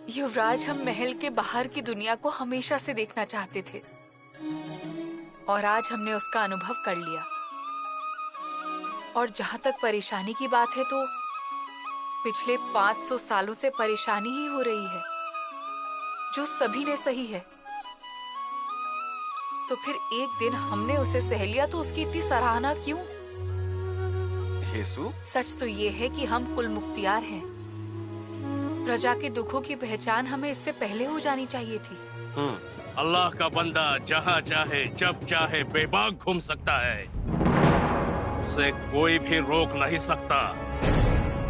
युवराज, हम महल के बाहर की दुनिया को हमेशा से देखना चाहते थे और आज हमने उसका अनुभव कर लिया। और जहाँ तक परेशानी की बात है तो पिछले 500 सालों से परेशानी ही हो रही है, जो सभी ने सही है। तो फिर एक दिन हमने उसे सह लिया तो उसकी इतनी सराहना क्यों? येसु? सच तो ये है कि हम कुल मुख्तियार हैं। प्रजा के दुखों की पहचान हमें इससे पहले हो जानी चाहिए थी। अल्लाह का बंदा जहाँ चाहे जब चाहे बेबाक घूम सकता है, उसे कोई भी रोक नहीं सकता।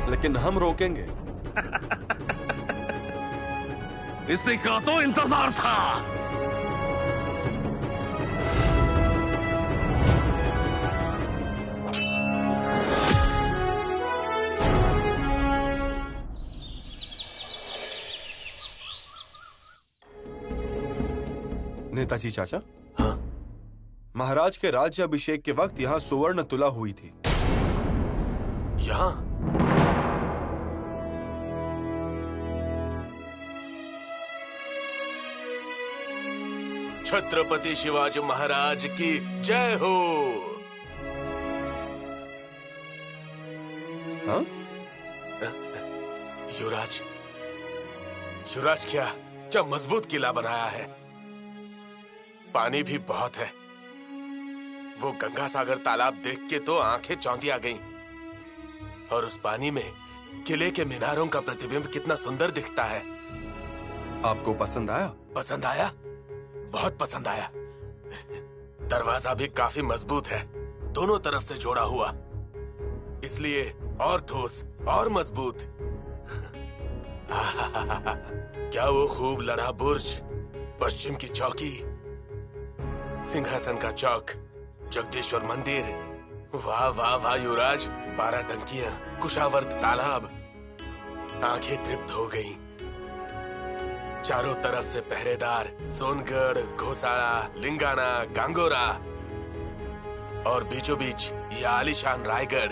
लेकिन हम रोकेंगे। इसी का तो इंतजार था। नेताजी चाचा, हाँ? महाराज के राज्य अभिषेक के वक्त यहाँ सुवर्ण तुला हुई थी। यहाँ? छत्रपति शिवाजी महाराज की जय हो। हाँ? युवराज, युवराज क्या मजबूत किला बनाया है। पानी भी बहुत है। वो गंगा सागर तालाब देख के तो आंखें चौंधी आ गईं। और उस पानी में किले के मीनारों का प्रतिबिंब कितना सुंदर दिखता है। आपको पसंद आया? पसंद आया, बहुत पसंद आया। दरवाजा भी काफी मजबूत है, दोनों तरफ से जोड़ा हुआ, इसलिए और ठोस और मजबूत। क्या वो खूब लड़ा बुर्ज, पश्चिम की चौकी, सिंहासन का चौक, जगदीश्वर मंदिर, वाह वाह वाह युवराज, 12 टंकियां, कुशावर्त तालाब। आंखें तृप्त हो गईं। चारों तरफ से पहरेदार, सोनगढ़, घोसाड़ा, लिंगाना, गांगोरा और बीचों बीच ये आलीशान रायगढ़।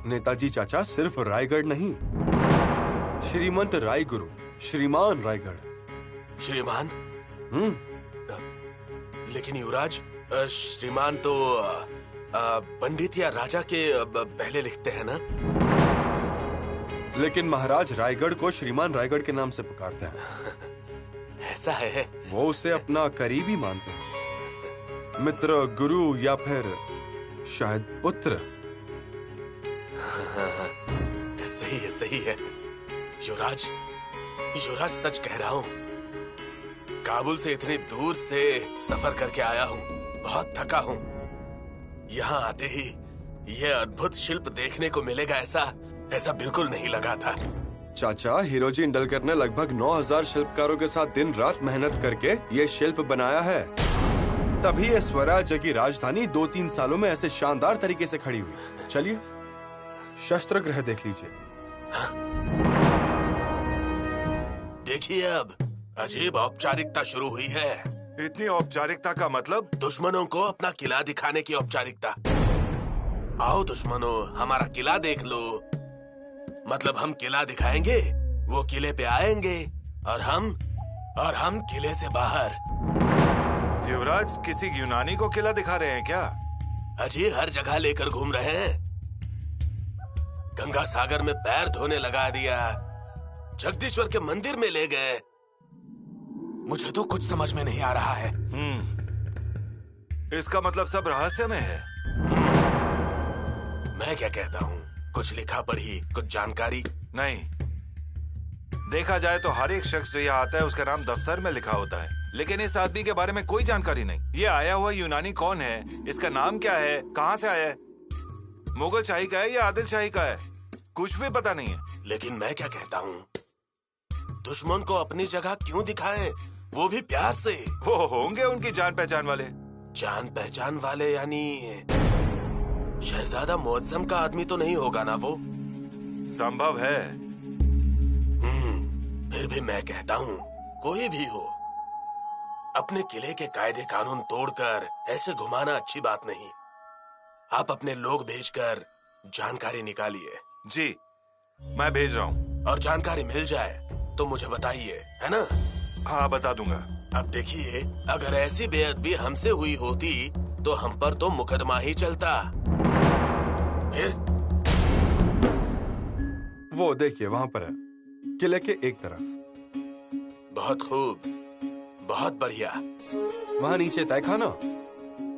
नेताजी चाचा, सिर्फ रायगढ़ नहीं, श्रीमंत रायगुरु, श्रीमान रायगढ़। श्रीमान? लेकिन युवराज, श्रीमान तो पंडित या राजा के पहले लिखते हैं ना? लेकिन महाराज रायगढ़ को श्रीमान रायगढ़ के नाम से पुकारते हैं। ऐसा है? वो उसे अपना करीबी मानते हैं, मित्र, गुरु या फिर शायद पुत्र। सही है, सही है। युवराज, युवराज सच कह रहा हूँ। काबुल से इतनी दूर से सफर करके आया हूँ, बहुत थका हूँ। यहाँ आते ही यह अद्भुत शिल्प देखने को मिलेगा ऐसा बिल्कुल नहीं लगा था। चाचा, हिरोजी इंडलकर ने लगभग 9000 शिल्पकारों के साथ दिन रात मेहनत करके ये शिल्प बनाया है। तभी ये स्वराज्य की राजधानी 2-3 सालों में ऐसे शानदार तरीके से खड़ी हुई। चलिए शस्त्र गृह देख लीजिए। हाँ? देखिए, अब अजीब औपचारिकता शुरू हुई है। इतनी औपचारिकता का मतलब? दुश्मनों को अपना किला दिखाने की औपचारिकता। आओ दुश्मनों, हमारा किला देख लो। मतलब हम किला दिखाएंगे, वो किले पे आएंगे और हम किले से बाहर। युवराज, किसी यूनानी को किला दिखा रहे हैं क्या? अजी, हर जगह लेकर घूम रहे हैं। गंगा सागर में पैर धोने लगा दिया, जगदीश्वर के मंदिर में ले गए। मुझे तो कुछ समझ में नहीं आ रहा है। इसका मतलब सब रहस्य में है। मैं क्या कहता हूँ, कुछ लिखा पढ़ी, कुछ जानकारी? नहीं, देखा जाए तो हर एक शख्स जो यहाँ आता है उसका नाम दफ्तर में लिखा होता है, लेकिन इस आदमी के बारे में कोई जानकारी नहीं। ये आया हुआ यूनानी कौन है, इसका नाम क्या है, कहाँ से आया है, मुगल शाही का है या आदिल शाही का है, कुछ भी पता नहीं है। लेकिन मैं क्या कहता हूँ, दुश्मन को अपनी जगह क्यों दिखाएं, वो भी प्यार से। वो होंगे उनकी जान पहचान वाले। जान पहचान वाले यानी शहजादा मुअज्जम का आदमी तो नहीं होगा ना वो? संभव है। फिर भी मैं कहता हूँ, कोई भी हो, अपने किले के कायदे कानून तोड़कर ऐसे घुमाना अच्छी बात नहीं। आप अपने लोग भेजकर जानकारी निकालिए। जी, मैं भेज रहा हूँ। और जानकारी मिल जाए तो मुझे बताइए, है ना? हाँ, बता दूंगा। अब देखिए, अगर ऐसी बेअदबी हमसे हुई होती तो हम पर तो मुकदमा ही चलता। फिर वो देखिए वहां पर है, किले के एक तरफ। बहुत खूब, बहुत बढ़िया। वहां नीचे तहखाना,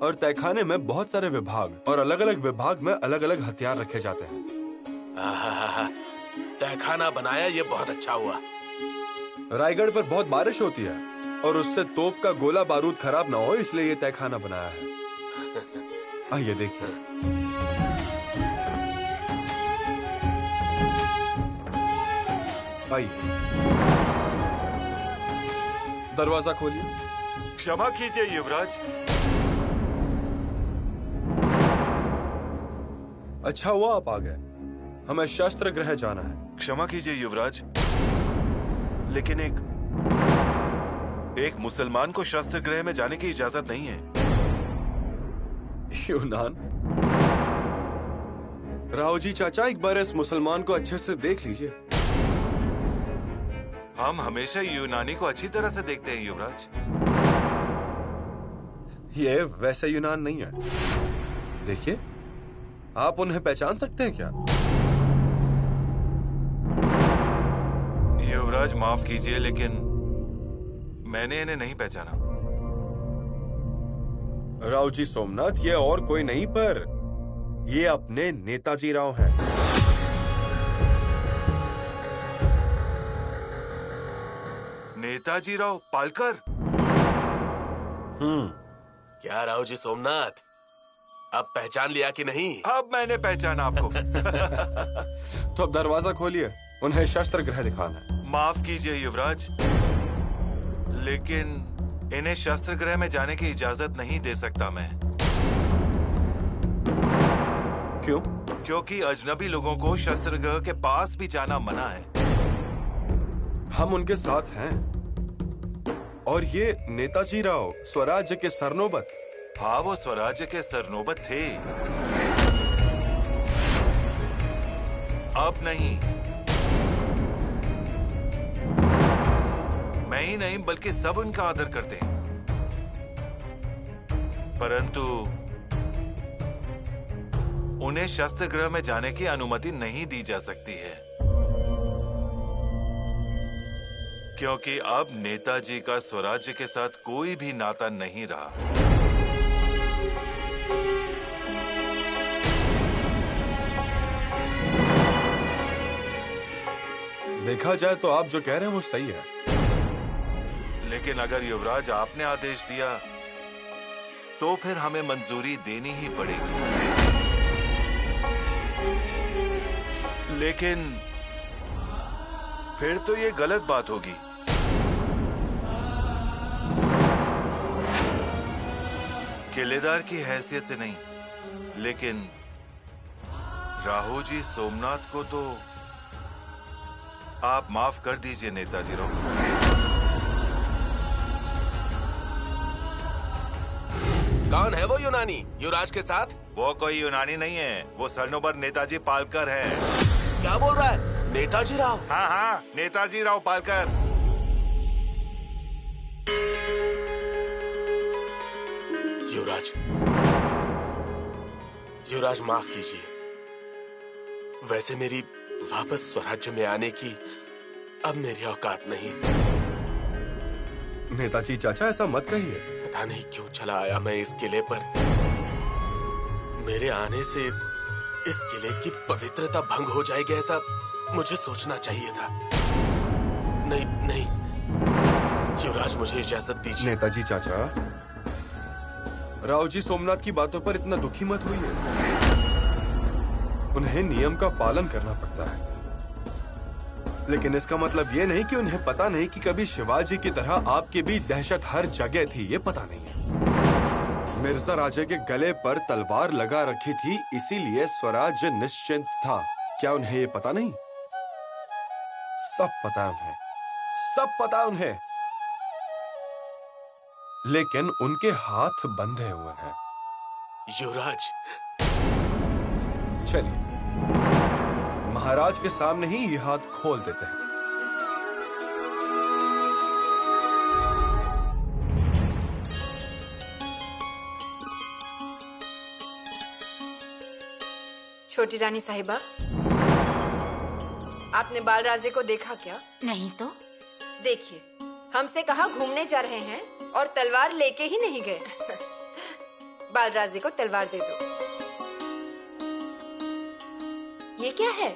और तहखाने में बहुत सारे विभाग, और अलग अलग विभाग में अलग अलग हथियार रखे जाते हैं। आहा, तहखाना बनाया, ये बहुत अच्छा हुआ। रायगढ़ पर बहुत बारिश होती है और उससे तोप का गोला बारूद खराब ना हो, इसलिए ये तहखाना बनाया है। आइए देखिए। आइए, दरवाजा खोलिए। क्षमा कीजिए युवराज। अच्छा हुआ आप आ गए, हमें शस्त्र गृह जाना है। क्षमा कीजिए युवराज, लेकिन एक मुसलमान को शस्त्र गृह में जाने की इजाजत नहीं है। यूनान? राव जी चाचा, एक बार इस मुसलमान को अच्छे से देख लीजिए। हम हमेशा यूनानी को अच्छी तरह से देखते हैं युवराज। ये वैसे यूनान नहीं है। देखिए, आप उन्हें पहचान सकते हैं क्या? युवराज माफ कीजिए, लेकिन मैंने इन्हें नहीं पहचाना। राव जी सोमनाथ, ये और कोई नहीं, पर ये अपने नेताजी राव हैं। नेताजी राव पालकर? क्या राव जी सोमनाथ, अब पहचान लिया कि नहीं? अब मैंने पहचाना आपको। तो अब दरवाजा खोलिए, उन्हें शस्त्र गृह दिखाना है। माफ कीजिए युवराज, लेकिन इन्हें शस्त्र गृह में जाने की इजाजत नहीं दे सकता मैं। क्यों? क्योंकि अजनबी लोगों को शस्त्र गृह के पास भी जाना मना है। हम उनके साथ हैं, और ये नेताजी राव स्वराज्य के सरनोबत। हाँ, वो स्वराज्य के सरनोबत थे, अब नहीं। मैं ही नहीं बल्कि सब उनका आदर करते हैं, परंतु उन्हें शस्त्र गृह में जाने की अनुमति नहीं दी जा सकती है, क्योंकि अब नेताजी का स्वराज्य के साथ कोई भी नाता नहीं रहा। देखा जाए तो आप जो कह रहे हैं वो सही है, लेकिन अगर युवराज आपने आदेश दिया तो फिर हमें मंजूरी देनी ही पड़ेगी। लेकिन फिर तो ये गलत बात होगी। किलेदार की हैसियत से नहीं, लेकिन राहु जी सोमनाथ को तो आप माफ कर दीजिए नेताजी राव। कौन है वो यूनानी युवराज के साथ? वो कोई यूनानी नहीं है, वो सरनोबर नेताजी पालकर है। क्या बोल रहा है? नेताजी राव? हाँ हाँ, नेताजी राव पालकर। युवराज, युवराज माफ कीजिए। वैसे मेरी वापस स्वराज्य में आने की अब मेरी औकात नहीं। नेताजी चाचा, ऐसा मत कहिए। पता नहीं क्यों चला आया मैं इस किले पर। मेरे आने से इस किले की पवित्रता भंग हो जाएगी, ऐसा मुझे सोचना चाहिए था। नहीं नहीं युवराज, मुझे इजाजत दीजिए। नेताजी चाचा, राव जी सोमनाथ की बातों पर इतना दुखी मत होइए। उन्हें नियम का पालन करना पड़ता है, लेकिन इसका मतलब ये नहीं कि उन्हें पता नहीं कि कभी शिवाजी की तरह आपकी भी दहशत हर जगह थी। ये पता नहीं है। मिर्जा राजे के गले पर तलवार लगा रखी थी, इसीलिए स्वराज्य निश्चिंत था। क्या उन्हें ये पता नहीं? सब पता है उन्हें, सब पता है उन्हें, लेकिन उनके हाथ बंधे हुए हैं। युवराज, चलिए महाराज के सामने ही ये हाथ खोल देते हैं। छोटी रानी साहिबा, आपने बालराजे को देखा क्या? नहीं तो। देखिए, हमसे कहा घूमने जा रहे हैं और तलवार लेके ही नहीं गए। बालराजे को तलवार दे दो। ये क्या है?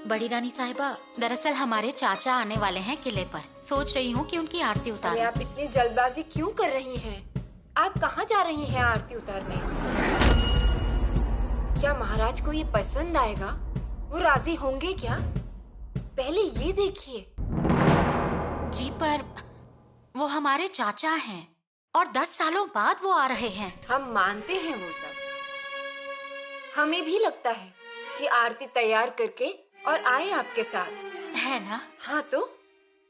बड़ी रानी साहिबा, दरअसल हमारे चाचा आने वाले हैं किले पर। सोच रही हूँ कि उनकी आरती अरे उतारूं। आप इतनी जल्दबाजी क्यों कर रही हैं? आप कहाँ जा रही हैं आरती उतारने? क्या महाराज को ये पसंद आएगा? वो राजी होंगे क्या? पहले ये देखिए। जी पर वो हमारे चाचा हैं और 10 सालों बाद वो आ रहे हैं। हम मानते हैं वो सब। हमें भी लगता है कि आरती तैयार करके और आए आपके साथ, है ना? हाँ तो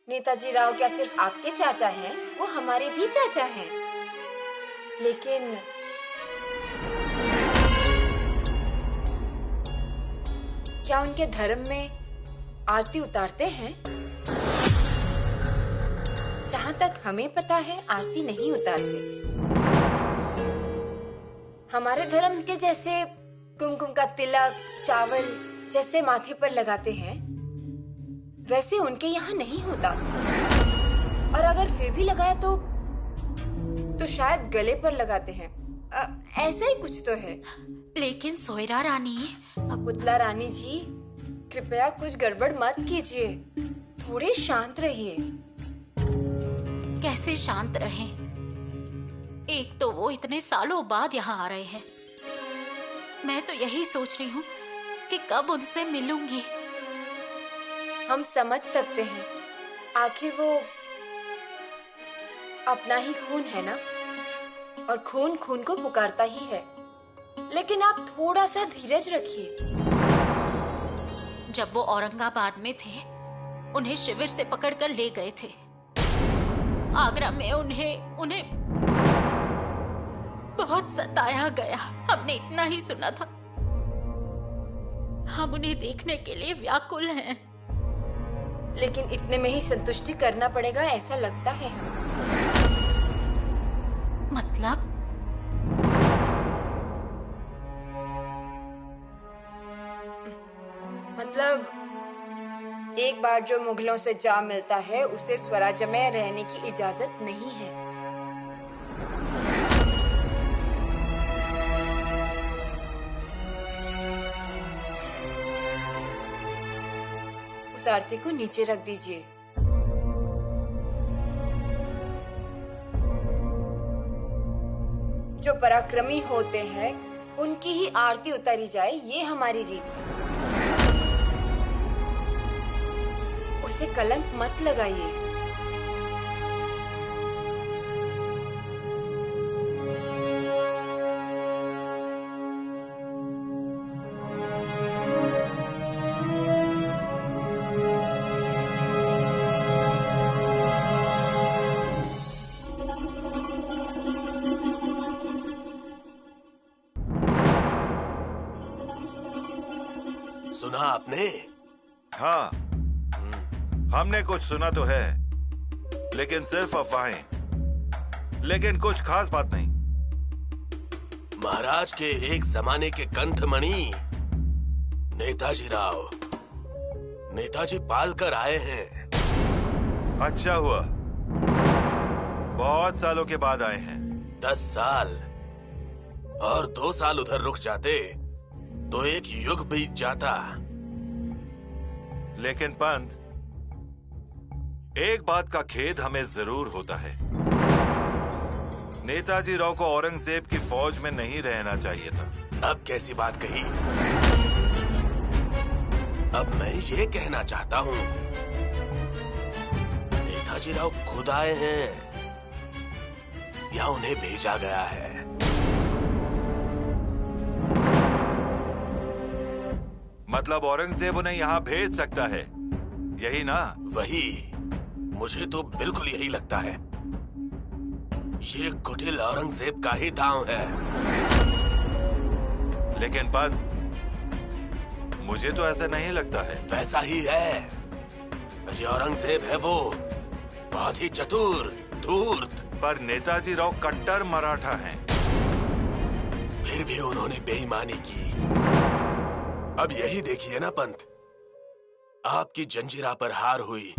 नेताजी राव क्या सिर्फ आपके चाचा हैं? वो हमारे भी चाचा हैं। लेकिन क्या उनके धर्म में आरती उतारते हैं? जहाँ तक हमें पता है आरती नहीं उतारते। हमारे धर्म के जैसे कुमकुम का तिलक, चावल जैसे माथे पर लगाते हैं, वैसे उनके यहाँ नहीं होता। और अगर फिर भी लगाया तो शायद गले पर लगाते हैं। ऐसा ही कुछ तो है। लेकिन सोयरा रानी, पुतला रानी जी, कृपया कुछ गड़बड़ मत कीजिए। थोड़े शांत रहिए। कैसे शांत रहें? एक तो वो इतने सालों बाद यहाँ आ रहे हैं। मैं तो यही सोच रही हूँ कि कब उनसे मिलूंगी। हम समझ सकते हैं, आखिर वो अपना ही खून है ना, और खून खून को पुकारता ही है। लेकिन आप थोड़ा सा धीरज रखिए। जब वो औरंगाबाद में थे, उन्हें शिविर से पकड़कर ले गए थे। आगरा में उन्हें बहुत सताया गया। हमने इतना ही सुना था। हम उन्हें देखने के लिए व्याकुल हैं। लेकिन इतने में ही संतुष्टि करना पड़ेगा, ऐसा लगता है हमें। मतलब एक बार जो मुगलों से जा मिलता है, उसे स्वराज्य में रहने की इजाजत नहीं है। उस आरती को नीचे रख दीजिए। जो पराक्रमी होते हैं, उनकी ही आरती उतारी जाए, ये हमारी रीत है। उसे कलंक मत लगाइए। सुना आपने? हाँ, हमने कुछ सुना तो है, लेकिन सिर्फ अफवाहें। लेकिन कुछ खास बात नहीं। महाराज के एक जमाने के कंठमणि नेताजी राव, नेताजी पाल कर आए हैं। अच्छा हुआ, बहुत सालों के बाद आए हैं। 10 साल और 2 साल उधर रुक जाते तो एक युग बीत जाता। लेकिन पंत, एक बात का खेद हमें जरूर होता है। नेताजी राव को औरंगजेब की फौज में नहीं रहना चाहिए था। अब कैसी बात कही? अब मैं ये कहना चाहता हूँ, नेताजी राव खुद आए हैं या उन्हें भेजा गया है? मतलब औरंगजेब उन्हें यहाँ भेज सकता है, यही ना? वही, मुझे तो बिल्कुल यही लगता है। ये कुटिल औरंगजेब का ही दांव है। लेकिन पंत, मुझे तो ऐसा नहीं लगता है। वैसा ही है। ये औरंगजेब है वो, बहुत ही चतुर, धूर्त। पर नेताजी राव कट्टर मराठा हैं। फिर भी उन्होंने बेईमानी की। अब यही देखिए ना पंत, आपकी जंजीरा पर हार हुई।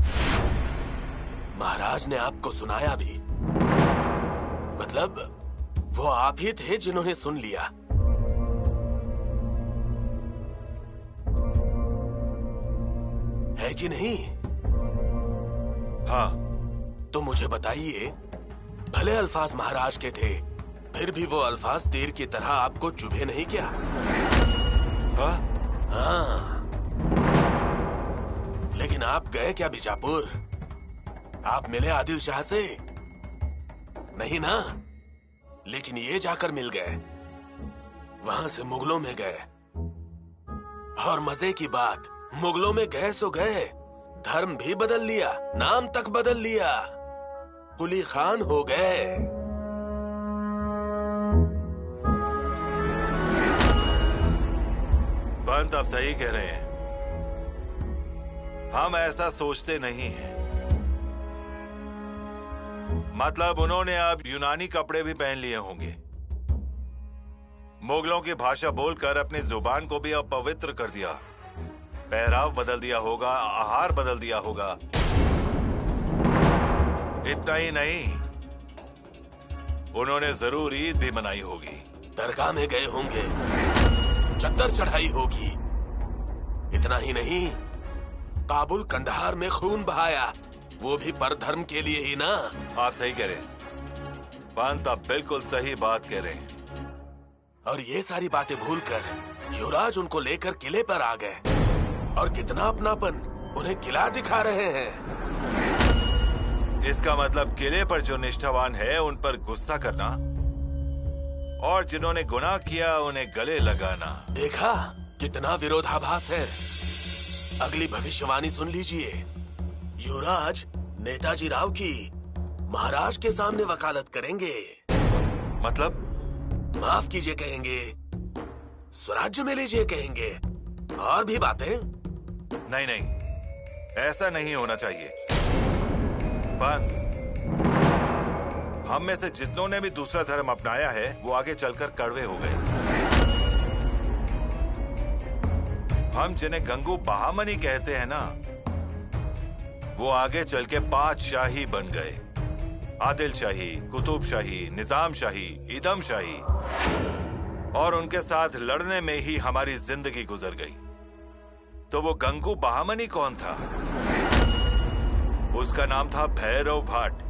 महाराज ने आपको सुनाया भी, मतलब वो आप ही थे जिन्होंने सुन लिया। है कि नहीं? हाँ। तो मुझे बताइए, भले अल्फाज महाराज के थे, फिर भी वो अल्फाज तीर की तरह आपको चुभे नहीं क्या? हाँ? हाँ। लेकिन आप गए क्या बीजापुर? आप मिले आदिल शाह से? नहीं ना? लेकिन ये जाकर मिल गए, वहां से मुगलों में गए। और मजे की बात, मुगलों में गए सो गए, धर्म भी बदल लिया, नाम तक बदल लिया, कुली खान हो गए। पंत आप सही कह रहे हैं, हम ऐसा सोचते नहीं हैं। मतलब उन्होंने अब यूनानी कपड़े भी पहन लिए होंगे, मुगलों की भाषा बोलकर अपनी जुबान को भी अपवित्र कर दिया, पहराव बदल दिया होगा, आहार बदल दिया होगा। इतना ही नहीं, उन्होंने जरूर ईद भी मनाई होगी, दरगाह में गए होंगे, चद्दर चढ़ाई होगी। इतना ही नहीं, काबुल कंधार में खून बहाया, वो भी परधर्म के लिए ही ना। आप सही कह रहे हैं पंत, आप बिल्कुल सही बात कह रहे हैं। और ये सारी बातें भूलकर युवराज उनको लेकर किले पर आ गए, और कितना अपनापन उन्हें किला दिखा रहे हैं। इसका मतलब किले पर जो निष्ठावान है उन पर गुस्सा करना, और जिन्होंने गुनाह किया उन्हें गले लगाना। देखा कितना विरोधाभास है। अगली भविष्यवाणी सुन लीजिए। युवराज नेताजी राव की महाराज के सामने वकालत करेंगे। मतलब? माफ कीजिए कहेंगे, स्वराज्य में लीजिए कहेंगे, और भी बातें। नहीं नहीं, ऐसा नहीं होना चाहिए पंत। हम में से जितनों ने भी दूसरा धर्म अपनाया है वो आगे चलकर कड़वे हो गए। हम जिन्हें गंगू बहामनी कहते हैं ना, वो आगे चल के 5 शाही बन गए। आदिल शाही, कुतुब शाही, निजाम शाही, इदम शाही। और उनके साथ लड़ने में ही हमारी जिंदगी गुजर गई। तो वो गंगू बहामनी कौन था? उसका नाम था भैरव भाट।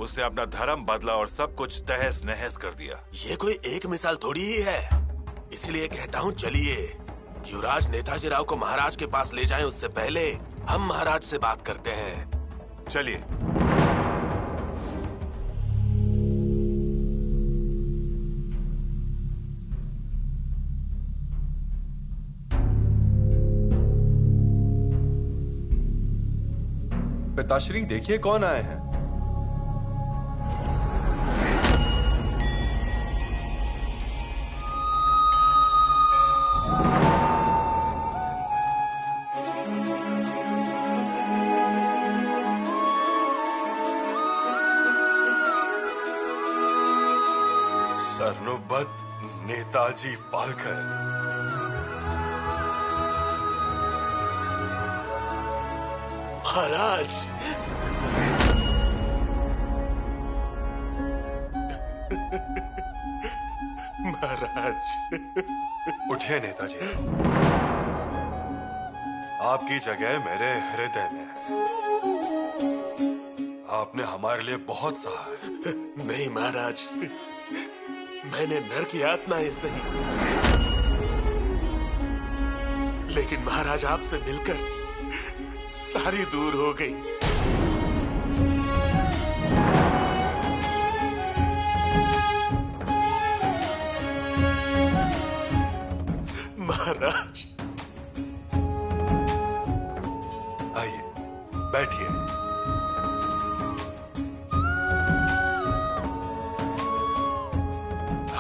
उसने अपना धर्म बदला और सब कुछ तहस नहस कर दिया। ये कोई एक मिसाल थोड़ी ही है, इसलिए कहता हूँ चलिए युवराज नेताजी राव को महाराज के पास ले जाएं, उससे पहले हम महाराज से बात करते हैं। चलिए। पिताश्री देखिए कौन आए हैं। सरनोबत नेताजी पालकर। महाराज, महाराज। उठिए नेताजी, आपकी जगह मेरे हृदय में है। आपने हमारे लिए बहुत सहा है। नहीं महाराज, मैंने नर्क यातनाएं सही, लेकिन महाराज आपसे मिलकर सारी दूर हो गई। महाराज, आइए बैठिए।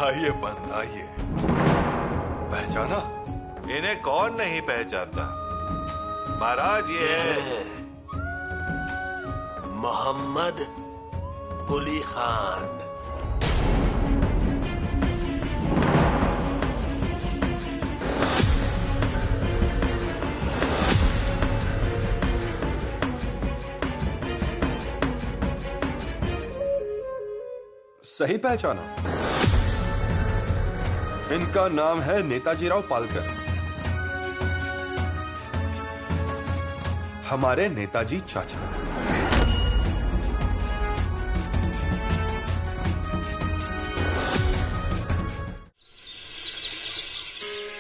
आइए पंत, आइए। पहचाना? इन्हें कौन नहीं पहचानता? महाराज ये है मोहम्मद कुली खान। सही पहचाना। इनका नाम है नेताजी राव पालकर, हमारे नेताजी चाचा।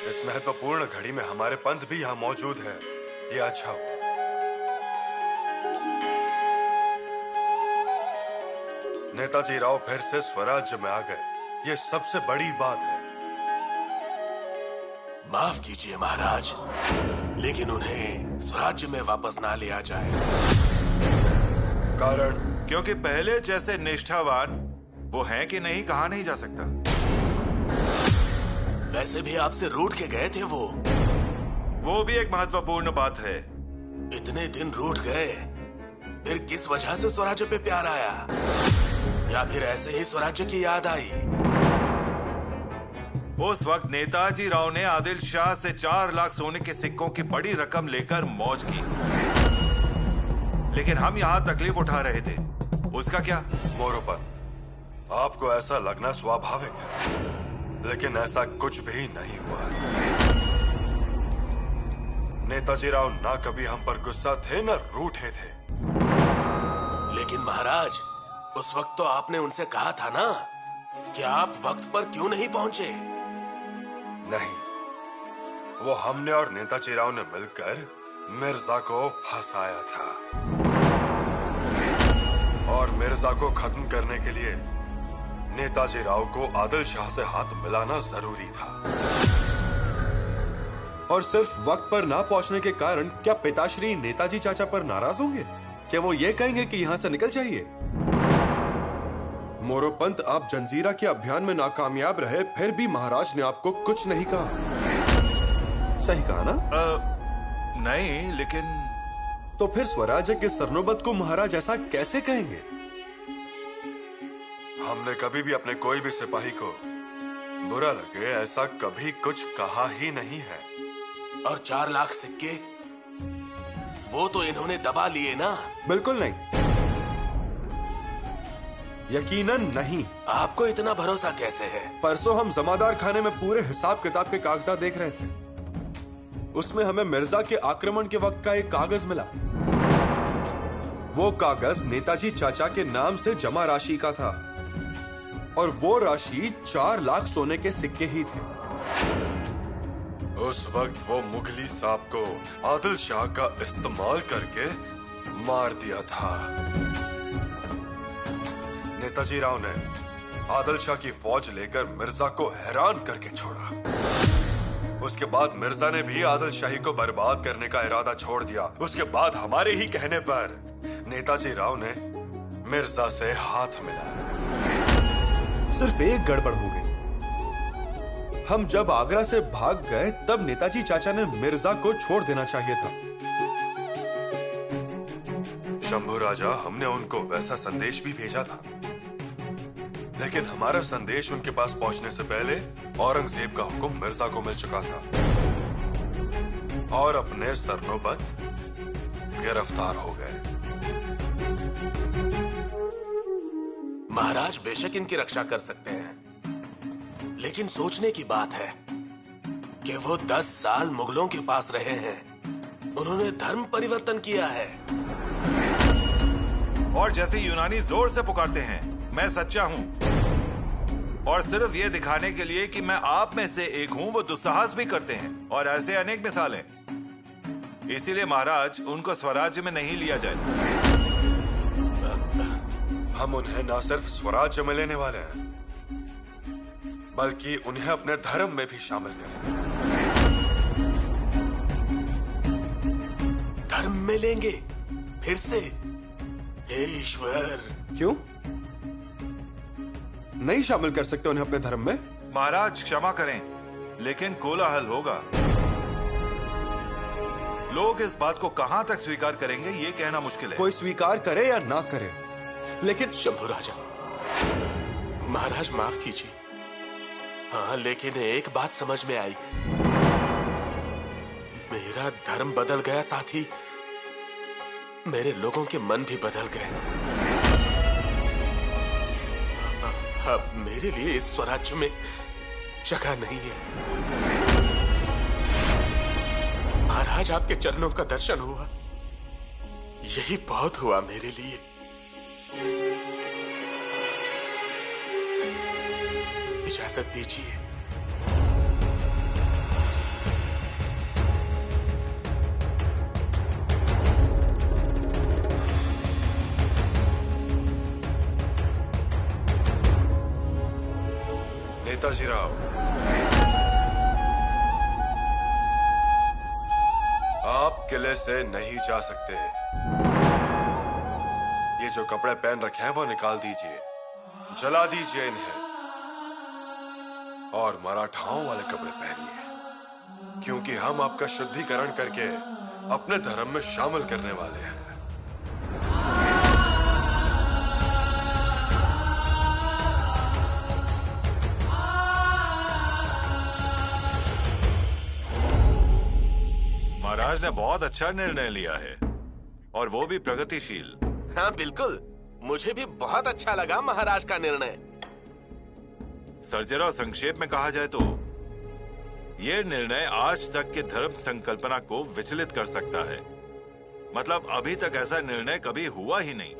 इस महत्वपूर्ण घड़ी में हमारे पंत भी यहाँ मौजूद है, ये अच्छा हुआ। नेताजी राव फिर से स्वराज्य में आ गए, ये सबसे बड़ी बात है। माफ कीजिए महाराज, लेकिन उन्हें स्वराज्य में वापस ना लिया जाए। कारण? क्योंकि पहले जैसे निष्ठावान वो हैं कि नहीं कहा नहीं जा सकता। वैसे भी आपसे रूठ के गए थे वो भी एक महत्वपूर्ण बात है। इतने दिन रूठ गए, फिर किस वजह से स्वराज्य पे प्यार आया, या फिर ऐसे ही स्वराज्य की याद आई? उस वक्त नेताजी राव ने आदिल शाह से 4 लाख सोने के सिक्कों की बड़ी रकम लेकर मौज की, लेकिन हम यहाँ तकलीफ उठा रहे थे। उसका क्या? मोरोपन, आपको ऐसा लगना स्वाभाविक है, लेकिन ऐसा कुछ भी नहीं हुआ। नेताजी राव ना कभी हम पर गुस्सा थे न रूठे थे। लेकिन महाराज, उस वक्त तो आपने उनसे कहा था ना कि आप वक्त पर क्यों नहीं पहुंचे? नहीं, वो हमने और नेताजी राव ने मिलकर मिर्जा को फंसाया था, और मिर्जा को खत्म करने के लिए नेताजी राव को आदिल शाह से हाथ मिलाना जरूरी था। और सिर्फ वक्त पर ना पहुंचने के कारण क्या पिताश्री नेताजी चाचा पर नाराज होंगे? क्या वो ये कहेंगे कि यहां से निकल जाइए? मोरोपंत, आप जंजीरा के अभियान में नाकामयाब रहे, फिर भी महाराज ने आपको कुछ नहीं कहा। सही कहा ना? नहीं, लेकिन तो फिर स्वराज्य के सरनोबत को महाराज ऐसा कैसे कहेंगे? हमने कभी भी अपने कोई भी सिपाही को बुरा लगे ऐसा कभी कुछ कहा ही नहीं है। और 4 लाख सिक्के, वो तो इन्होंने दबा लिए ना? बिल्कुल नहीं, यकीनन नहीं। आपको इतना भरोसा कैसे है? परसों हम जमादार खाने में पूरे हिसाब किताब के कागजात देख रहे थे। उसमें हमें मिर्जा के आक्रमण के वक्त का एक कागज मिला। वो कागज नेताजी चाचा के नाम से जमा राशि का था, और वो राशि 4 लाख सोने के सिक्के ही थे। उस वक्त वो मुगली साहब को आदिल शाह का इस्तेमाल करके मार दिया था। नेताजी राव ने आदिल शाह की फौज लेकर मिर्जा को हैरान करके छोड़ा। उसके बाद मिर्जा ने भी आदिल शाही को बर्बाद करने का इरादा छोड़ दिया। उसके बाद हमारे ही कहने पर नेताजी राव ने मिर्जा से हाथ मिलाया। सिर्फ एक गड़बड़ हो गई। हम जब आगरा से भाग गए तब नेताजी चाचा ने मिर्जा को छोड़ देना चाहिए था। शंभू राजा, हमने उनको वैसा संदेश भी भेजा था, लेकिन हमारा संदेश उनके पास पहुंचने से पहले औरंगजेब का हुक्म मिर्जा को मिल चुका था, और अपने सरनोबत गिरफ्तार हो गए। महाराज बेशक इनकी रक्षा कर सकते हैं, लेकिन सोचने की बात है कि वो 10 साल मुगलों के पास रहे हैं। उन्होंने धर्म परिवर्तन किया है, और जैसे यूनानी जोर से पुकारते हैं मैं सच्चा हूं, और सिर्फ ये दिखाने के लिए कि मैं आप में से एक हूं, वो दुस्साहस भी करते हैं, और ऐसे अनेक मिसालें। इसीलिए महाराज, उनको स्वराज्य में नहीं लिया जाए। हम उन्हें न सिर्फ स्वराज्य में लेने वाले हैं, बल्कि उन्हें अपने धर्म में भी शामिल करेंगे। धर्म में लेंगे फिर से? हे ईश्वर! क्यों नहीं शामिल कर सकते उन्हें अपने धर्म में? महाराज क्षमा करें, लेकिन कोलाहल होगा। लोग इस बात को कहां तक स्वीकार करेंगे ये कहना मुश्किल है। कोई स्वीकार करे या ना करे, लेकिन शंभू राजा, महाराज माफ कीजिए। हाँ, लेकिन एक बात समझ में आई। मेरा धर्म बदल गया, साथ ही मेरे लोगों के मन भी बदल गए। अब मेरे लिए इस स्वराज्य में जगह नहीं है। महाराज, आपके चरणों का दर्शन हुआ, यही बहुत हुआ मेरे लिए। इजाजत दीजिए। नेताजी राव, आप किले से नहीं जा सकते। ये जो कपड़े पहन रखे हैं वो निकाल दीजिए, जला दीजिए इन्हें और मराठाओं वाले कपड़े पहनिए, क्योंकि हम आपका शुद्धिकरण करके अपने धर्म में शामिल करने वाले हैं। महाराज ने बहुत अच्छा निर्णय लिया है, और वो भी प्रगतिशील। हाँ बिल्कुल, मुझे भी बहुत अच्छा लगा महाराज का निर्णय। सर्जेराव, संक्षेप में कहा जाए तो ये निर्णय आज तक के धर्म संकल्पना को विचलित कर सकता है। मतलब अभी तक ऐसा निर्णय कभी हुआ ही नहीं।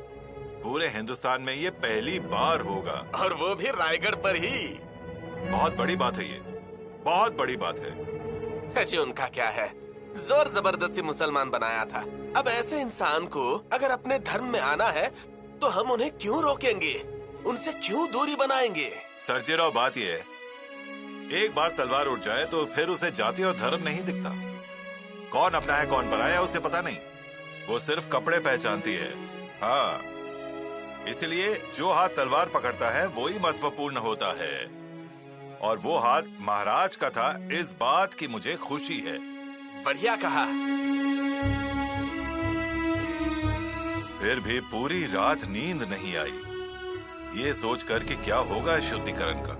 पूरे हिंदुस्तान में ये पहली बार होगा, और वो भी रायगढ़ पर ही। बहुत बड़ी बात है, ये बहुत बड़ी बात है। जी, उनका क्या है, जोर जबरदस्ती मुसलमान बनाया था। अब ऐसे इंसान को अगर अपने धर्म में आना है तो हम उन्हें क्यों रोकेंगे, उनसे क्यों दूरी बनाएंगे? सर्जेराव, बात ये है, एक बार तलवार उठ जाए तो फिर उसे जाति और धर्म नहीं दिखता। कौन अपना है कौन पराया उसे पता नहीं, वो सिर्फ कपड़े पहचानती है। हाँ, इसलिए जो हाथ तलवार पकड़ता है वो ही महत्वपूर्ण होता है, और वो हाथ महाराज का था। इस बात की मुझे खुशी है। बढ़िया कहा। फिर भी पूरी रात नींद नहीं आई, ये सोचकर कि क्या होगा शुद्धिकरण का,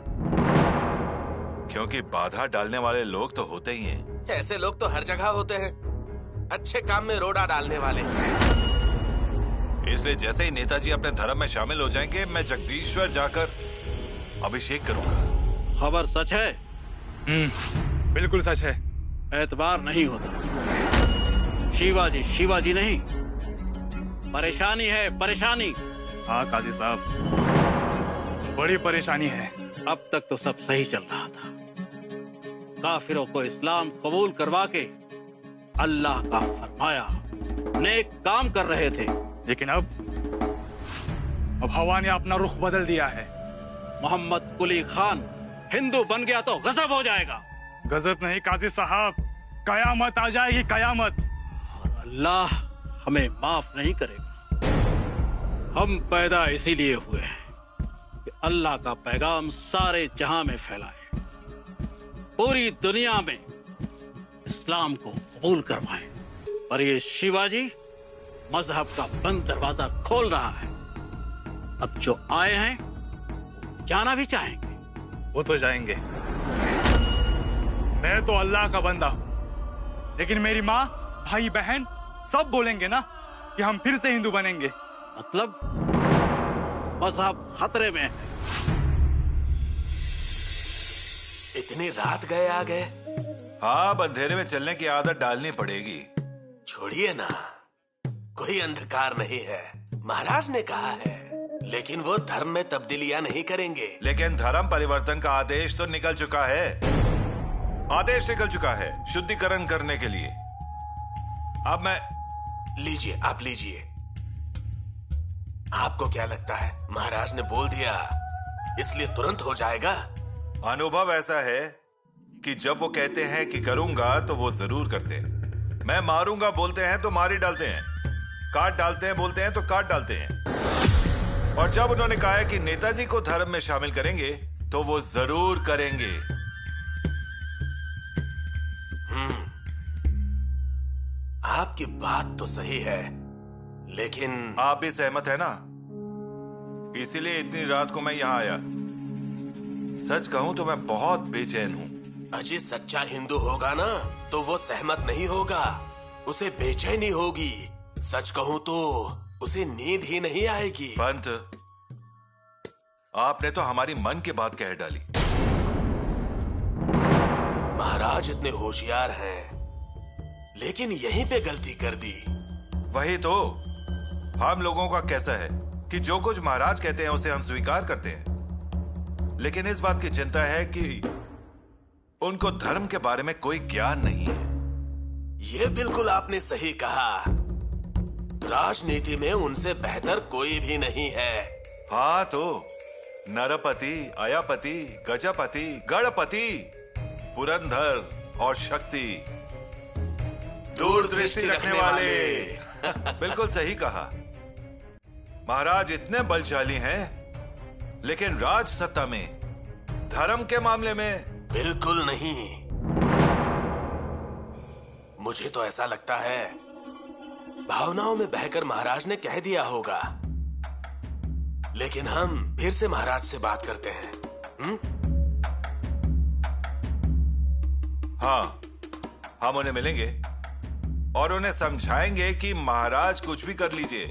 क्योंकि बाधा डालने वाले लोग तो होते ही हैं। ऐसे लोग तो हर जगह होते हैं, अच्छे काम में रोड़ा डालने वाले। इसलिए जैसे ही नेताजी अपने धर्म में शामिल हो जाएंगे, मैं जगदीश्वर जाकर अभिषेक करूंगा। खबर सच है? बिल्कुल सच है। एतबार नहीं होता। शिवाजी नहीं, परेशानी है, परेशानी। हाँ काजी साहब, बड़ी परेशानी है। अब तक तो सब सही चल रहा था। काफिरों को इस्लाम कबूल करवा के अल्लाह का फरमाया नेक काम कर रहे थे, लेकिन अब हवा ने अपना रुख बदल दिया है। मोहम्मद कुली खान हिंदू बन गया तो गजब हो जाएगा। गजब नहीं काजी साहब, कयामत आ जाएगी, कयामत। और अल्लाह हमें माफ नहीं करेगा। हम पैदा इसीलिए हुए हैं कि अल्लाह का पैगाम सारे जहां में फैलाए, पूरी दुनिया में इस्लाम को कबूल करवाएं। और ये शिवाजी मजहब का बंद दरवाजा खोल रहा है। अब जो आए हैं जाना भी चाहेंगे। वो तो जाएंगे। मैं तो अल्लाह का बंदा हूं, लेकिन मेरी माँ, भाई बहन सब बोलेंगे ना कि हम फिर से हिंदू बनेंगे। मतलब मजहब खतरे में है। इतनी रात गए आ गए। हाँ, अंधेरे में चलने की आदत डालनी पड़ेगी। छोड़िए ना, कोई अंधकार नहीं है, महाराज ने कहा है। लेकिन वो धर्म में तब्दीलियां नहीं करेंगे। लेकिन धर्म परिवर्तन का आदेश तो निकल चुका है। आदेश निकल चुका है शुद्धिकरण करने के लिए। अब मैं लीजिए, आप लीजिए। आपको क्या लगता है, महाराज ने बोल दिया इसलिए तुरंत हो जाएगा? अनुभव ऐसा है कि जब वो कहते हैं कि करूंगा तो वो जरूर करते हैं। मैं मारूंगा बोलते हैं तो मार ही डालते हैं, काट डालते हैं बोलते हैं तो काट डालते हैं। और जब उन्होंने कहा है कि नेताजी को धर्म में शामिल करेंगे तो वो जरूर करेंगे। आपकी बात तो सही है, लेकिन आप भी सहमत है ना? इसीलिए इतनी रात को मैं यहाँ आया। सच कहूं तो मैं बहुत बेचैन हूँ। अजी सच्चा हिंदू होगा ना तो वो सहमत नहीं होगा, उसे बेचैनी होगी। सच कहूं तो उसे नींद ही नहीं आएगी। पंत, आपने तो हमारी मन की बात कह डाली। महाराज इतने होशियार हैं, लेकिन यहीं पे गलती कर दी। वही तो, हम लोगों का कैसा है कि जो कुछ महाराज कहते हैं उसे हम स्वीकार करते हैं, लेकिन इस बात की चिंता है कि उनको धर्म के बारे में कोई ज्ञान नहीं है। ये बिल्कुल आपने सही कहा। राजनीति में उनसे बेहतर कोई भी नहीं है। हाँ तो नरपति, अयापति, गजपति, गणपति, पुरंदर और शक्ति, दूरदृष्टि रखने वाले। बिल्कुल सही कहा। महाराज इतने बलशाली हैं, लेकिन राज सत्ता में, धर्म के मामले में बिल्कुल नहीं। मुझे तो ऐसा लगता है भावनाओं में बहकर महाराज ने कह दिया होगा, लेकिन हम फिर से महाराज से बात करते हैं। हाँ, हम उन्हें मिलेंगे और उन्हें समझाएंगे कि महाराज कुछ भी कर लीजिए,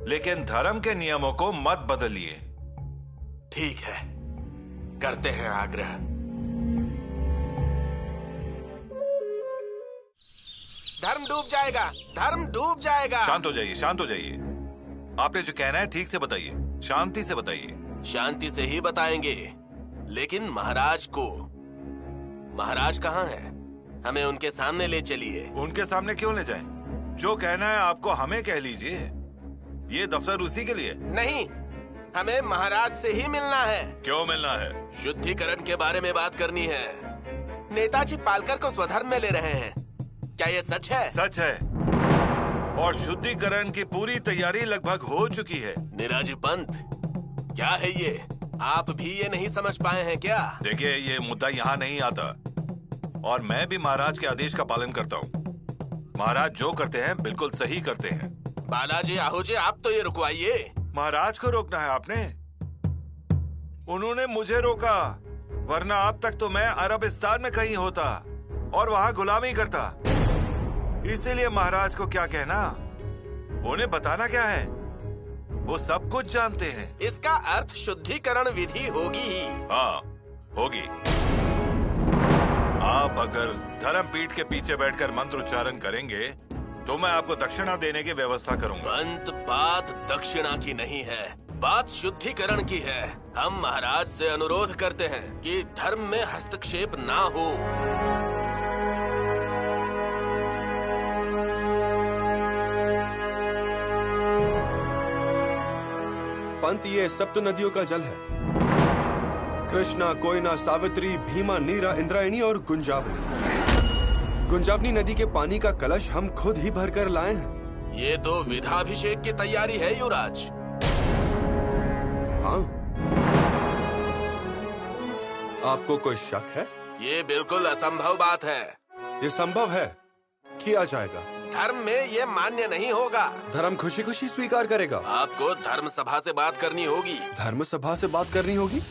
लेकिन धर्म के नियमों को मत बदलिए। ठीक है, करते हैं आग्रह। धर्म डूब जाएगा, धर्म डूब जाएगा। शांत हो जाइए, शांत हो जाइए। आपने जो कहना है ठीक से बताइए, शांति से बताइए। शांति से ही बताएंगे, लेकिन महाराज कहाँ हैं? हमें उनके सामने ले चलिए। उनके सामने क्यों ले जाएं? जो कहना है आपको हमें कह लीजिए। ये दफ्तर उसी के लिए नहीं, हमें महाराज से ही मिलना है। क्यों मिलना है? शुद्धिकरण के बारे में बात करनी है। नेताजी पालकर को स्वधर्म में ले रहे हैं, क्या ये सच है? सच है, और शुद्धिकरण की पूरी तैयारी लगभग हो चुकी है। निराजी पंत, क्या है ये? आप भी ये नहीं समझ पाए हैं क्या? देखिए, ये मुद्दा यहाँ नहीं आता, और मैं भी महाराज के आदेश का पालन करता हूँ। महाराज जो करते हैं बिल्कुल सही करते हैं। बालाजी, आहूजी, आप तो ये रुकवाइए। महाराज को रोकना है आपने? उन्होंने मुझे रोका, वरना अब तक तो मैं अरबिस्तान में कहीं होता और वहाँ गुलामी करता। इसीलिए महाराज को क्या कहना, उन्हें बताना क्या है, वो सब कुछ जानते हैं। इसका अर्थ शुद्धिकरण विधि होगी ही। हाँ, होगी। आप अगर धर्मपीठ के पीछे बैठकर मंत्र उच्चारण करेंगे तो मैं आपको दक्षिणा देने की व्यवस्था करूंगा। पंत, बात दक्षिणा की नहीं है, बात शुद्धिकरण की है। हम महाराज से अनुरोध करते हैं कि धर्म में हस्तक्षेप ना हो। पंत, ये सब तो नदियों का जल है। कृष्णा, कोयना, सावित्री, भीमा, नीरा, इंद्रायणी और गुंजावनी नदी के पानी का कलश हम खुद ही भरकर लाए हैं। ये तो विधाभिषेक की तैयारी है युवराज। हाँ, आपको कोई शक है? ये बिल्कुल असंभव बात है। ये संभव है, किया जाएगा। धर्म में ये मान्य नहीं होगा। धर्म खुशी खुशी स्वीकार करेगा। आपको धर्म सभा से बात करनी होगी। धर्म सभा से बात करनी होगी?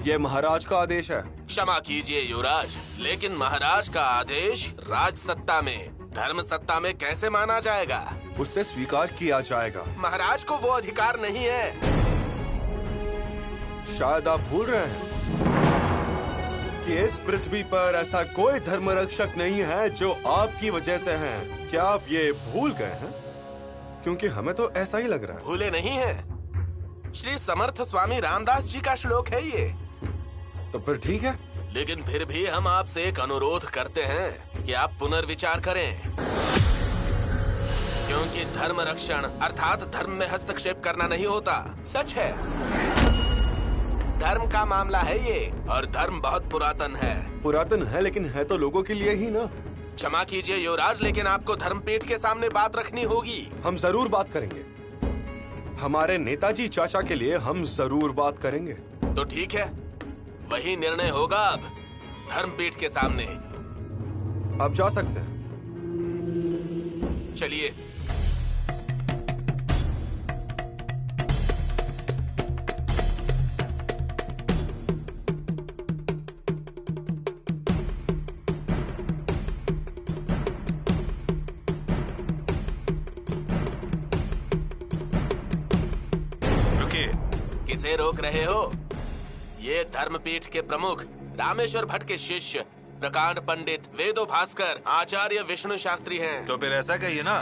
ये महाराज का आदेश है। क्षमा कीजिए युवराज, लेकिन महाराज का आदेश राज सत्ता में, धर्म सत्ता में कैसे माना जाएगा? उससे स्वीकार किया जाएगा। महाराज को वो अधिकार नहीं है। शायद आप भूल रहे हैं कि इस पृथ्वी पर ऐसा कोई धर्म रक्षक नहीं है जो आपकी वजह से है। क्या आप ये भूल गए हैं? क्योंकि हमें तो ऐसा ही लग रहा है। भूले नहीं हैं। श्री समर्थ स्वामी रामदास जी का श्लोक है ये। तो फिर ठीक है, लेकिन फिर भी हम आपसे एक अनुरोध करते हैं कि आप पुनर्विचार करें, क्योंकि धर्म रक्षण अर्थात धर्म में हस्तक्षेप करना नहीं होता। सच है, धर्म का मामला है ये, और धर्म बहुत पुरातन है। पुरातन है, लेकिन है तो लोगों के लिए ही ना। क्षमा कीजिए युवराज, लेकिन आपको धर्मपीठ के सामने बात रखनी होगी। हम जरूर बात करेंगे। हमारे नेताजी चाचा के लिए हम जरूर बात करेंगे। तो ठीक है, वही निर्णय होगा अब धर्मपीठ के सामने। आप जा सकते हैं। चलिए। किसे रोक रहे हो? ये धर्मपीठ के प्रमुख रामेश्वर भट्ट के शिष्य प्रकांड पंडित वेदो भास्कर आचार्य विष्णु शास्त्री हैं। तो फिर ऐसा कहिए ना।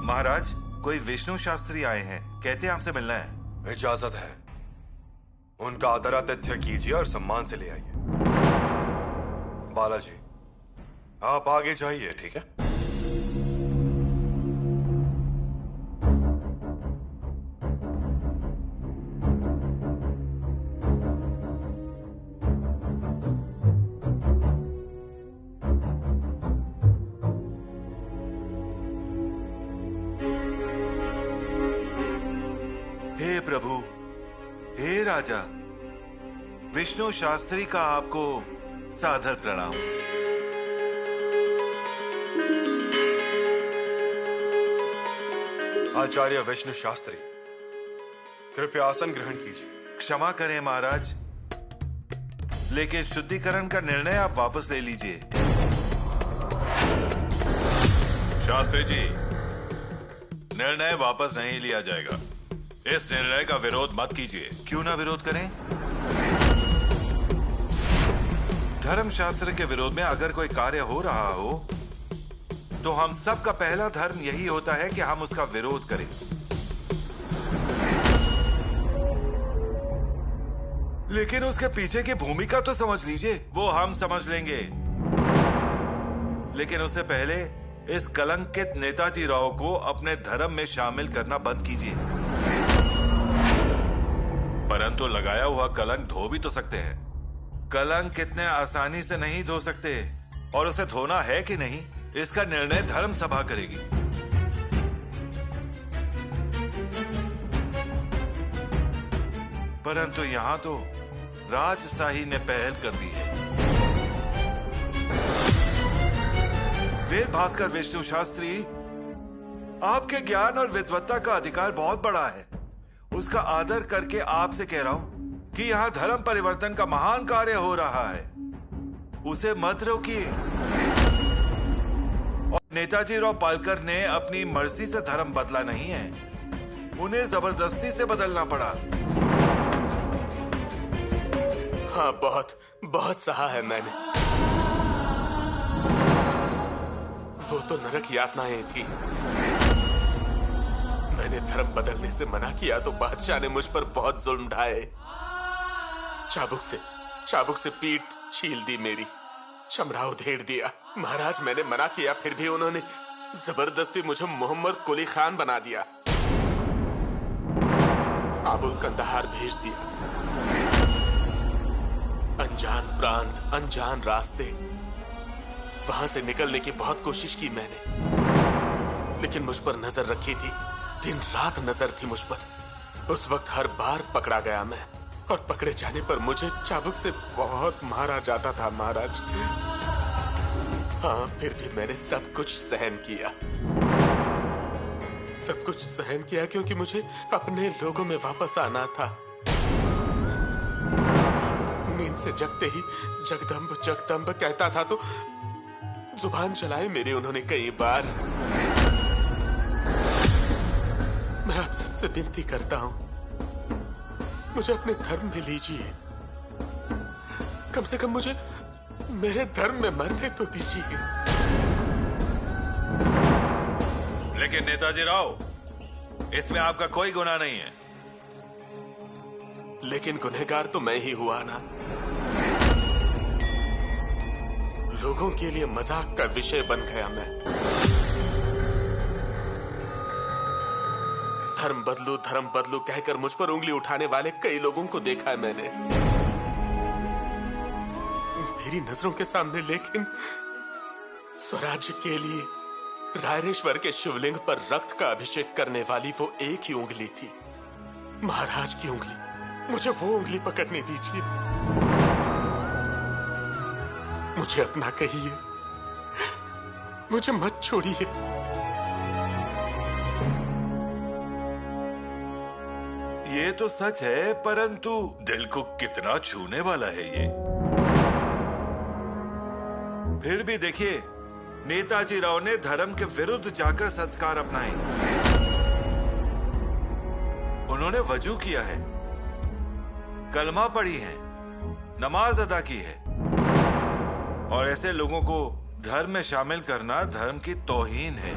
महाराज, कोई विष्णु शास्त्री आए हैं, कहते हैं हमसे मिलना है। इजाजत है। उनका आदरातिथ्य कीजिए और सम्मान से ले आइए। बालाजी, आप आगे जाइए, ठीक है? हे प्रभु, हे राजा, विष्णु शास्त्री का आपको सादर प्रणाम। आचार्य विष्णु शास्त्री, कृपया आसन ग्रहण कीजिए। क्षमा करें महाराज, लेकिन शुद्धिकरण का निर्णय आप वापस ले लीजिए। शास्त्री जी, निर्णय वापस नहीं लिया जाएगा। इस निर्णय का विरोध मत कीजिए। क्यों ना विरोध करें? धर्मशास्त्र के विरोध में अगर कोई कार्य हो रहा हो तो हम सबका पहला धर्म यही होता है कि हम उसका विरोध करें। लेकिन उसके पीछे की भूमिका तो समझ लीजिए। वो हम समझ लेंगे, लेकिन उससे पहले इस कलंकित नेताजी राव को अपने धर्म में शामिल करना बंद कीजिए। परंतु लगाया हुआ कलंक धो भी तो सकते हैं। कलंक इतने आसानी से नहीं धो सकते, और उसे धोना है कि नहीं इसका निर्णय धर्म सभा करेगी। परंतु यहां तो राजशाही ने पहल कर दी है। वेद भास्कर विष्णु शास्त्री, आपके ज्ञान और विद्वत्ता का अधिकार बहुत बड़ा है। उसका आदर करके आपसे कह रहा हूं कि यहां धर्म परिवर्तन का महान कार्य हो रहा है, उसे मत रोकिए। और नेताजी राव पालकर ने अपनी मर्जी से धर्म बदला नहीं है, उन्हें जबरदस्ती से बदलना पड़ा। हाँ, बहुत बहुत सहा है मैंने। वो तो नरक यातनाएं थी। मैंने धर्म बदलने से मना किया तो बादशाह ने मुझ पर बहुत जुल्म ढाए। चाबुक से पीठ छील दी मेरी, चमड़ा उधेड़ दिया। महाराज, मैंने मना किया फिर भी उन्होंने जबरदस्ती मुझे मोहम्मद कुली खान बना दिया। आबुल कंदहार भेज दिया। अनजान प्रांत, अनजान रास्ते, वहां से निकलने की बहुत कोशिश की मैंने, लेकिन मुझ पर नजर रखी थी। दिन रात नजर थी मुझ पर। उस वक्त हर बार पकड़ा गया मैं, और पकड़े जाने पर मुझे चाबुक से बहुत मारा जाता था महाराज। हाँ, फिर भी मैंने सब कुछ सहन किया। सब कुछ सहन किया क्योंकि मुझे अपने लोगों में वापस आना था। नींद से जगते ही जगदम्ब जगदम्ब कहता था तो जुबान चलाई मेरी उन्होंने कई बार। मैं आप सबसे विनती करता हूं, मुझे अपने धर्म में लीजिए। कम से कम मुझे मेरे धर्म में मरने तो दीजिए। लेकिन नेताजी राव, इसमें आपका कोई गुनाह नहीं है। लेकिन गुनहगार तो मैं ही हुआ ना। लोगों के लिए मजाक का विषय बन गया मैं। धर्म बदलू कहकर मुझ पर उंगली उठाने वाले कई लोगों को देखा है मैंने मेरी नजरों के सामने। लेकिन स्वराज्य के लिए रायरेश्वर के शिवलिंग पर रक्त का अभिषेक करने वाली वो एक ही उंगली थी, महाराज की उंगली। मुझे वो उंगली पकड़ने दीजिए। मुझे अपना कहिए, मुझे मत छोड़िए। ये तो सच है, परंतु दिल को कितना छूने वाला है ये। फिर भी देखिए, नेताजी राव ने धर्म के विरुद्ध जाकर संस्कार अपनाए। उन्होंने वजू किया है, कलमा पढ़ी है, नमाज अदा की है, और ऐसे लोगों को धर्म में शामिल करना धर्म की तौहीन है।